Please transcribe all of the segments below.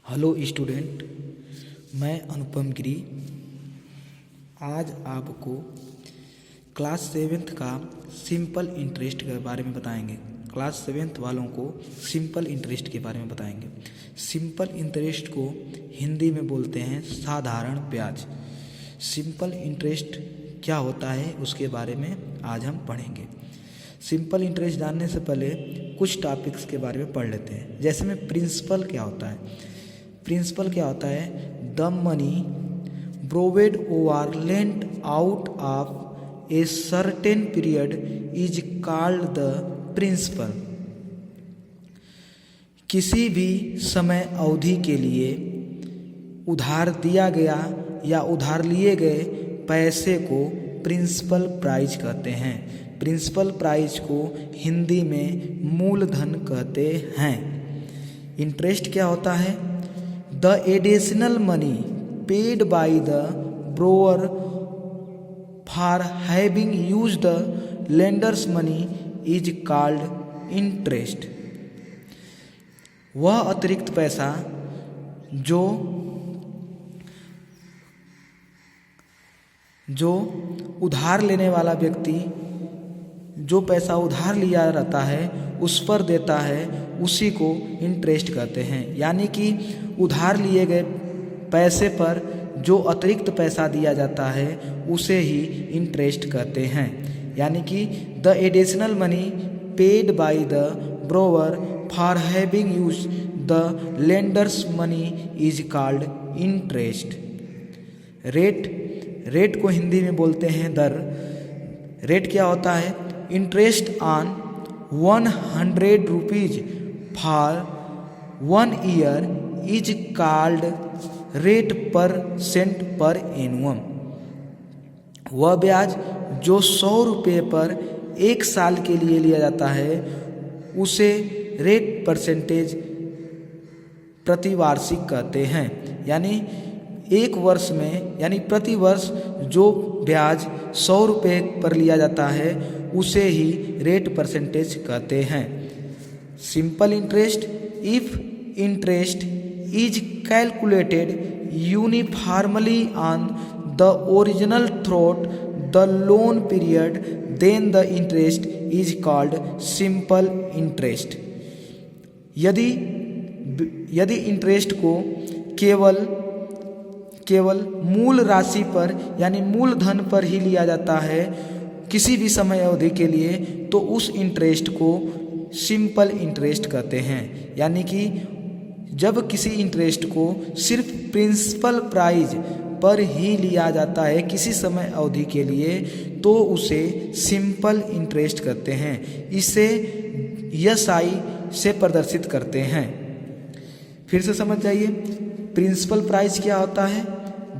Hello student, मैं अनुपम गिरी आज आपको क्लास सेवेंथ का सिंपल इंटरेस्ट के बारे में बताएंगे। क्लास सेवेंथ वालों को सिंपल इंटरेस्ट के बारे में बताएंगे। सिंपल इंटरेस्ट को हिंदी में बोलते हैं साधारण ब्याज। सिंपल इंटरेस्ट क्या होता है उसके बारे में आज हम पढ़ेंगे। सिंपल इंटरेस्ट जानने से पहले कुछ टॉपिक्स के बारे में पढ़ लेते हैं। जैसे में प्रिंसिपल क्या होता है। प्रिंसिपल क्या होता है? The money borrowed or lent out of a certain period is called the principal। किसी भी समय अवधि के लिए उधार दिया गया या उधार लिए गए पैसे को प्रिंसिपल प्राइज कहते हैं। प्रिंसिपल प्राइज को हिंदी में मूलधन कहते हैं। इंटरेस्ट क्या होता है? The additional money paid by the borrower for having used the lender's money is called interest। वह अतिरिक्त पैसा जो उधार लेने वाला व्यक्ति जो पैसा उधार लिया रहता है उस पर देता है, उसी को इंटरेस्ट कहते हैं। यानी कि उधार लिए गए पैसे पर जो अतिरिक्त पैसा दिया जाता है उसे ही इंटरेस्ट कहते हैं। यानी कि the additional money paid by the borrower for having use the lenders money is called interest. Rate को हिंदी में बोलते हैं दर। रेट क्या होता है? Interest on 100 rupees for 1 year is called rate % पर एनुअम। वह ब्याज जो 100 रुपये पर 1 साल के लिए लिया जाता है उसे रेट % प्रतिवार्षिक कहते हैं। यानी एक वर्ष में यानी प्रति वर्ष जो ब्याज 100 रुपये पर लिया जाता है उसे ही रेट % कहते हैं। Simple interest if interest is calculated uniformly on the original throughout the loan period then the interest is called simple interest. यदि इंटरेस्ट को केवल मूल राशि पर यानी मूलधन पर ही लिया जाता है किसी भी समय अवधि के लिए तो उस इंटरेस्ट को सिंपल इंटरेस्ट कहते हैं। यानी कि जब किसी इंटरेस्ट को सिर्फ प्रिंसिपल प्राइज पर ही लिया जाता है किसी समय अवधि के लिए तो उसे सिंपल इंटरेस्ट कहते हैं। इसे SI से प्रदर्शित करते हैं। फिर से समझ जाइए, प्रिंसिपल प्राइज क्या होता है?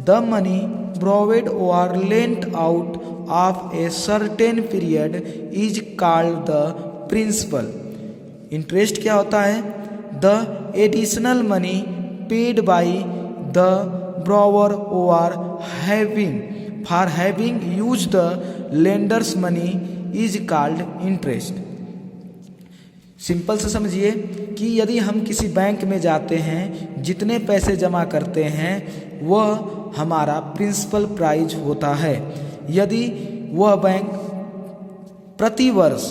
The money borrowed or lent out of a certain period is called the principal। Interest क्या होता है? The additional money paid by the borrower or for having used the lender's money is called interest। Simple से समझिए कि यदि हम किसी bank में जाते हैं, जितने पैसे जमा करते हैं वह हमारा प्रिंसिपल प्राइज होता है। यदि वह बैंक प्रति वर्ष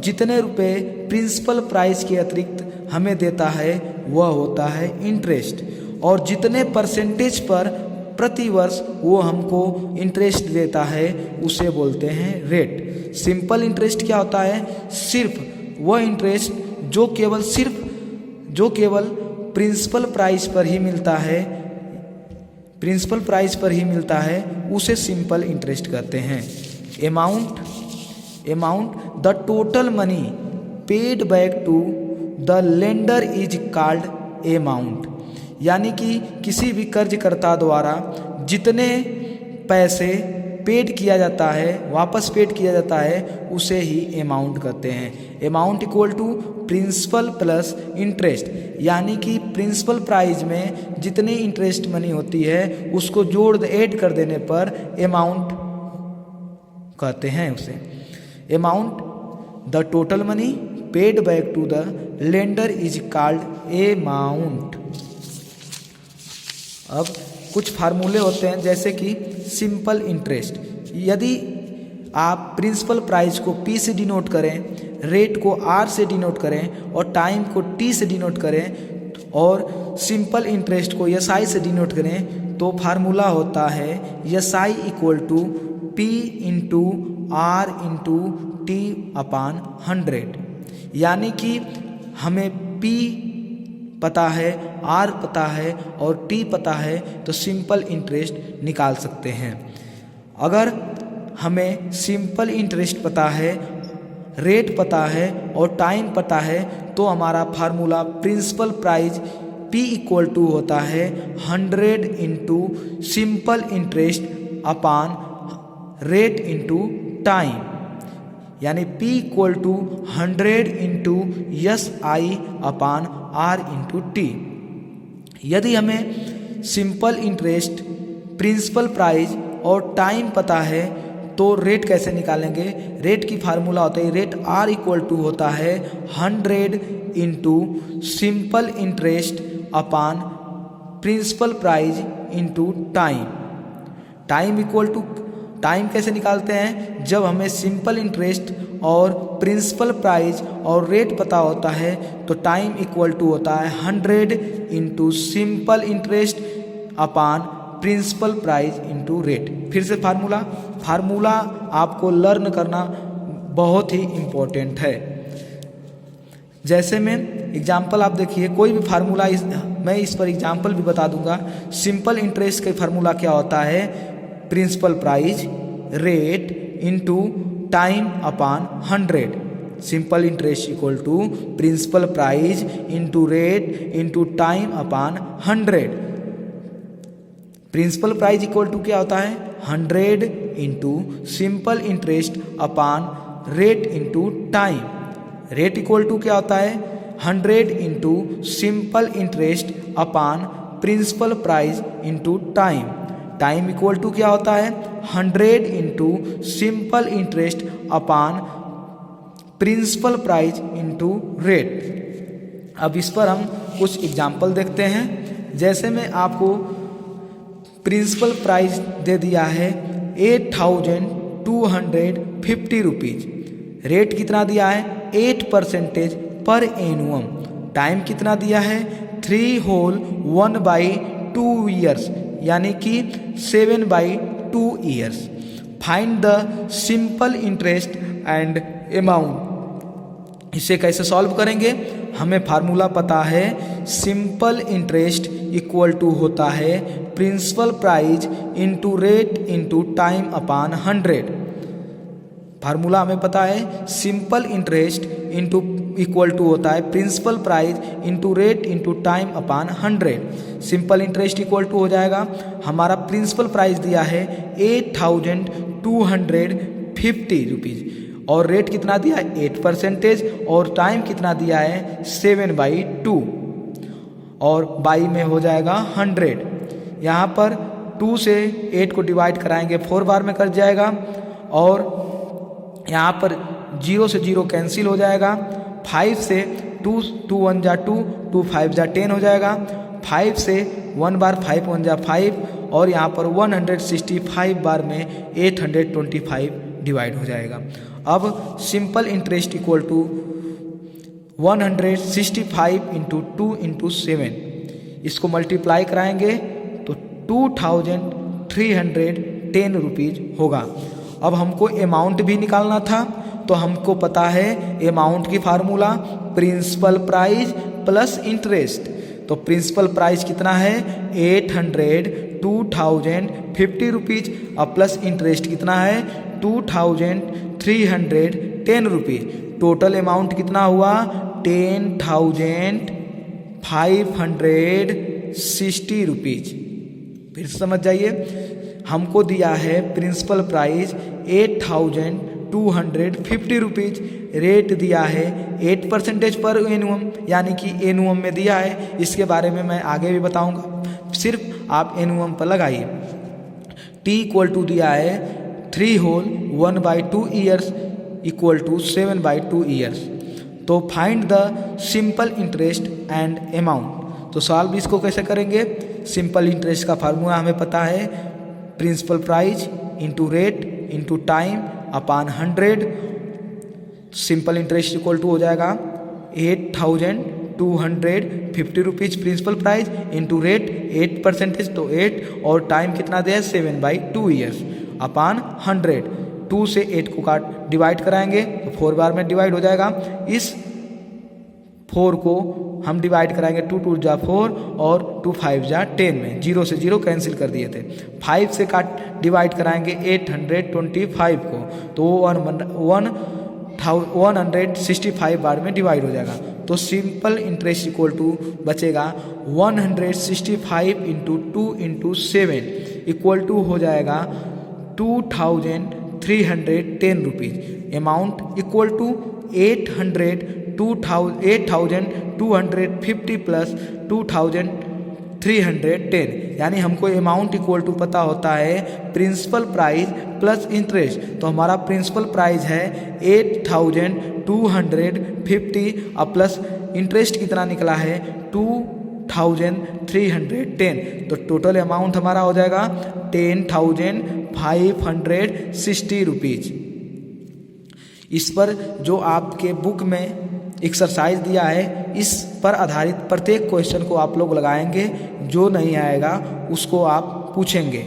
जितने रुपए प्रिंसिपल प्राइज के अतिरिक्त हमें देता है वह होता है इंटरेस्ट, और जितने % पर प्रति वर्ष वो हमको इंटरेस्ट देता है उसे बोलते हैं रेट। सिंपल इंटरेस्ट क्या होता है? सिर्फ वह इंटरेस्ट जो केवल प्रिंसिपल प्राइस पर ही मिलता है उसे सिंपल इंटरेस्ट कहते हैं। Amount the total money paid back to the lender is called amount. यानी कि किसी भी कर्जकर्ता द्वारा जितने पैसे वापस पेड किया जाता है उसे ही अमाउंट कहते हैं। Amount equal to principal plus interest. यानी कि प्रिंसिपल प्राइज में जितनी इंटरेस्ट मनी होती है उसको ऐड कर देने पर अमाउंट कहते हैं उसे। Amount the total money paid back to the lender is called amount. अब कुछ फार्मूले होते हैं जैसे कि सिंपल इंटरेस्ट। यदि आप प्रिंसिपल प्राइस को P से डिनोट करें, रेट को R से डिनोट करें और टाइम को T से डिनोट करें और सिंपल इंटरेस्ट को SI से डिनोट करें तो फार्मूला होता है SI equal to P into R into T upon 100। यानी कि हमें P पता है, R पता है और T पता है तो सिंपल इंटरेस्ट निकाल सकते हैं। अगर हमें सिंपल इंटरेस्ट पता है, रेट पता है और टाइम पता है तो हमारा formula principal price P equal to होता है 100 into simple interest upon rate into time, यानी P equal to 100 into SI upon R into T। यदि हमें सिंपल इंटरेस्ट, प्रिंसिपल प्राइस और टाइम पता है तो रेट कैसे निकालेंगे? रेट की फार्मूला होता है, रेट R इक्वल टू होता है 100 into simple interest upon principal price into time. Time equal to, time कैसे निकालते हैं? जब हमें सिंपल इंटरेस्ट और प्रिंसिपल प्राइस और रेट पता होता है तो टाइम इक्वल टू होता है 100 into simple interest upon principal price into rate. फिर से फार्मूला आपको लर्न करना बहुत ही इम्पोर्टेंट है। जैसे में एग्जाम्पल आप देखिए, कोई भी फार्मूला मैं इस पर एग्जाम्पल भी बता दूंगा। सिंपल इंटरेस्ट का फार्मूला क्या होता है? Principal price rate into time upon 100। Simple interest equal to principal price into rate into time upon 100। Principal price equal to क्या होता है? 100 into simple interest upon rate into time. Rate equal to क्या होता है? 100 into simple interest upon principal price into time. Time equal to क्या होता है? 100 into simple interest upon principal price into rate. अब इस पर हम कुछ एग्जाम्पल देखते हैं। जैसे मैं आपको प्रिंसिपल प्राइस दे दिया है 8250 रुपीज़। रेट कितना दिया है? 8% पर एनुअम। टाइम कितना दिया है? 3 होल 1/2 ईयर्स, यानी कि 7/2 years. Find the simple interest and amount. इसे कैसे सॉल्व करेंगे? हमें फार्मूला पता है, सिंपल इंटरेस्ट इक्वल टू होता है principal price into rate into time upon 100। Formula हमें पता है, simple interest into equal to होता है principal price into rate into time upon 100। Simple interest equal to हो जाएगा, हमारा प्रिंसिपल प्राइस दिया है 8250 रुपीज़ और रेट कितना दिया है? 8% और टाइम कितना दिया है? 7/2 और बाई में हो जाएगा 100। यहाँ पर 2 से 8 को डिवाइड कराएंगे 4 बार में कट जाएगा और यहाँ पर 0 से 0 कैंसिल हो जाएगा। 5 से 2 1 जा 2, 2 5 जा 10 हो जाएगा। 5 से 1 बार 5 1 जा 5 और यहाँ पर 165 बार में 825 डिवाइड हो जाएगा। अब simple interest equal to 165 into 2 into 7, इसको मल्टीप्लाई कराएंगे तो 2310 रुपीज़ होगा। अब हमको अमाउंट भी निकालना था तो हमको पता है अमाउंट की formula principal price plus interest. तो प्रिंसिपल प्राइस कितना है? 2050 रुपीज़ और प्लस इंटरेस्ट कितना है? 2310 रुपीज़। टोटल अमाउंट कितना हुआ? 10,560 रुपीज़। फिर समझ जाइए, हमको दिया है प्रिंसिपल प्राइस 8250 रुपीज़, रेट दिया है 8% पर एनुअम, यानी कि एनुअम में दिया है। इसके बारे में मैं आगे भी बताऊंगा, सिर्फ आप एनुअम पर लगाइए। टी इक्वल टू दिया है 3 whole 1/2 years equal to 7/2 years. तो find the simple interest and amount. तो सॉल्व इसको कैसे करेंगे? सिंपल इंटरेस्ट का फार्मूला हमें पता है, principal price into rate into time upon 100। Simple interest equal to हो जाएगा 8,250 rupees principal price into rate 8%, तो 8 और टाइम कितना दिया है 7/2 ईयर्स अपॉन 100। 2 से 8 को डिवाइड कराएंगे तो 4 बार में डिवाइड हो जाएगा। इस 4 को हम डिवाइड कराएंगे 2 2 जा 4 और 2 5 जा 10 में, 0 से 0 कैंसिल कर दिए थे। 5 से डिवाइड कराएंगे 825 को, तो 165 बार में डिवाइड हो जाएगा। तो सिंपल इंटरेस्ट इक्वल टू बचेगा 165 इंटू 2 इंटू 7 इक्वल टू हो जाएगा 2,310 rupees. Amount equal to 8,250 plus 2,310, यानी हमको अमाउंट इक्वल टू पता होता है प्रिंसिपल प्राइस प्लस इंटरेस्ट। तो हमारा प्रिंसिपल प्राइस है 8,250 और प्लस इंटरेस्ट कितना निकला है 2,310, तो टोटल अमाउंट हमारा हो जाएगा 10,560 रुपीज़। इस पर जो आपके बुक में एक्सरसाइज दिया है, इस पर आधारित प्रत्येक क्वेश्चन को आप लोग लगाएंगे, जो नहीं आएगा उसको आप पूछेंगे।